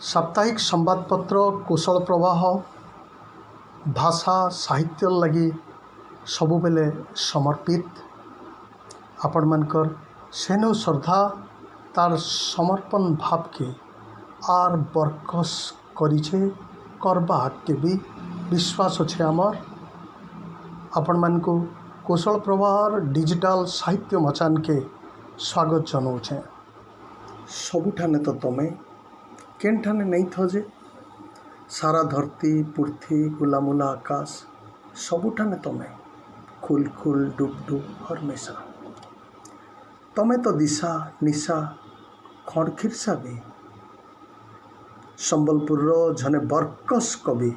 साप्ताहिक संवादपत्र कुशल प्रवाह भाषा साहित्य लगी सबुबेले समर्पित आपण मानकर सेनु श्रद्धा तार समर्पण भाव के आर बरकस करिछे करबा के भी विश्वास अच्छे आमर आपण मान को कुशल प्रवाह डिजिटल साहित्य मचान के स्वागत जनाऊे। सबुठाने तो तमें केनठाने नहीं थजे सारा धरती पृथ्वी गुलामुला आकाश सबुठाने तमें खुल खुल डुब डुब हरमेशा तमें तो दिशा निशा खड़खिरसा भी संबलपुर जने बरकस कवि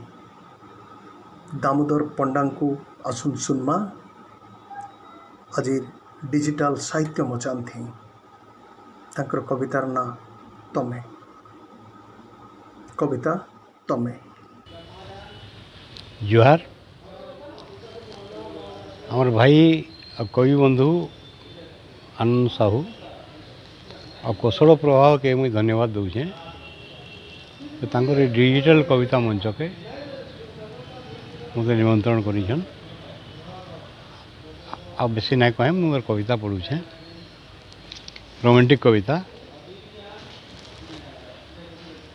दामोदर पंडा को आसुन सुनमा आज डिजिटल साहित्य मचान थी तांकर कवितार ना तमें कविता तमें जुहार आमर भाई कवि बंधु आनंद साहू और कौशल प्रवाह के मुझे धन्यवाद दूचे डिजिटल कविता मंच के मत निमंत्रण कर बेसी ना कहे मुझे कविता पढ़ुचे रोमांटिक कविता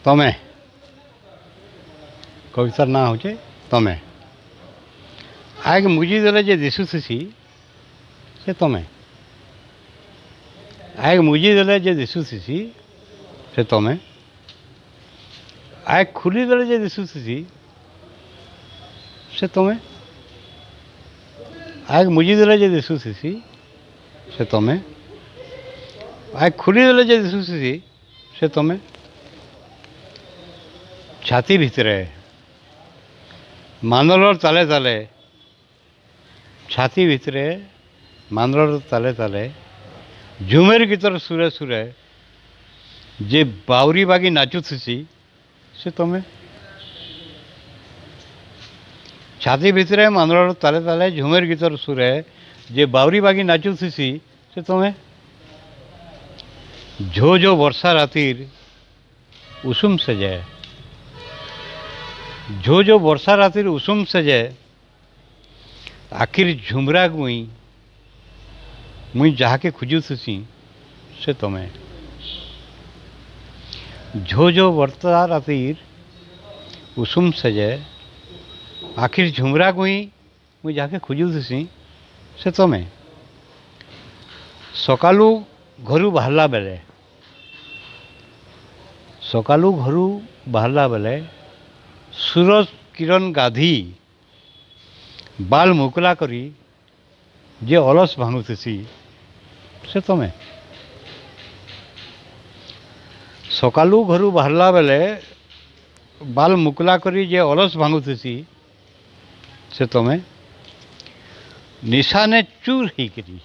तमें कवितार ना हो तमें आगे मुझी देले जे दिशुसी से तमें आगे मुझी देले जे दिशुसी से तमें आगे खुली देले जे दिशुसी से तमें आगे मुझी देले जे दिशुसी से तमें आगे खुली देले जे दिशुसी से तमें छाती भितर मानलर ताले ताले छाती भितर मानलर ताले ताले झुमेर गीतर सुरे सुरे जे बाउरी बागी नाचुथी से तमें छाती भितर मानलर ताले ताले झुमेर गीतर सुरे जे बाउरी बागी नाचुथी से तमें झो झो वर्षा रातिर उषुम से जाए झो झो वर्षा रातिर उषुम से जाए आखिर झुमरा मुई जहाँके खोजुथी से तमें झो झो वर्षा रातिर उषुम से जाए आखिर झुमरा मुई जहाँके खोजुथी से तमें सकालू घरू बाहरला बेले सकालू घरू बाहरला बेले सूरज किरण गाधी बाल मुकला करी जे अलस भांगुथी से तमें सकालू घरू बाहरला बेले बाल मुकला करी जे अलस भांगुथी से तमें निशाने चूर होकरी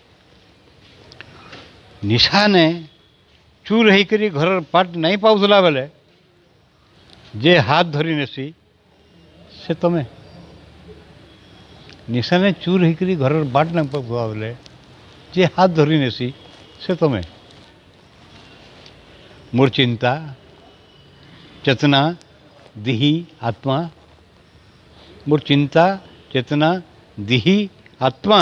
निशाने चूर होकरी घर पाट नहीं पाऊला बेले जे हाथ धरी नेसी से तमें निशाने चूर होकरी घर बाट नहीं पाऊला बेले जे हाथ धरी नेसी से तमें मोर चिंता चेतना दिही आत्मा मोर चिंता चेतना दिही आत्मा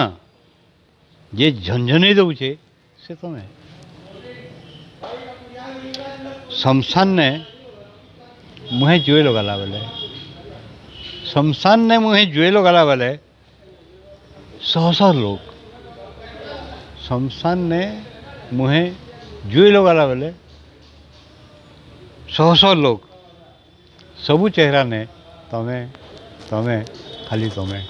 जे झंझनी दौचे से तमें शमशान ने मुहे जुए लगाला बेले शमशान ने मुहे जुए लगाला बेले सहसा लोग शमशान ने मुहे जुए लगाला बेले सहसा लोग सबू चेहरा ने तमें तमें खाली तमें।